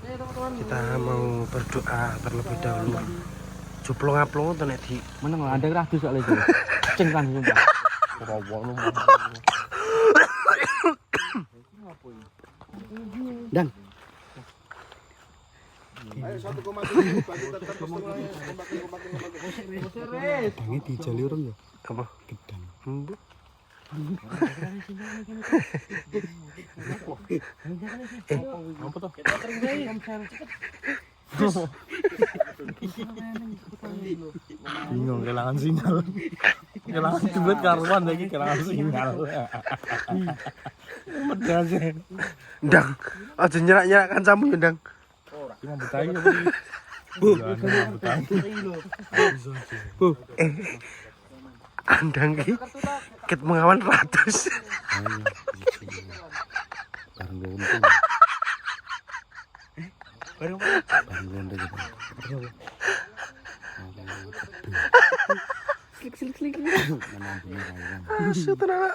Kita mau berdoa terlebih dahulu. Juplong-aplong tuh nek di meneng lah, ada radu soalnya itu. Cengkan sumpah. Dan Ayo 1,7 bagi tetap tangi dijali orang ya. apa? Gedang. Mbok. Apa tuh? Bingung kehilangan sinyal. Kehilangan duit karuan lagi kehilangan sinyal. Medase. Ndang, aja nyerak-nyerak kancamu ya, Ndang. Cuma betai ya tadi. Bu, Andang ki ket mengawan ratus. bareng gue untung. Bareng gue untung gitu. Slik. Mana bener aja. Asyik tenan.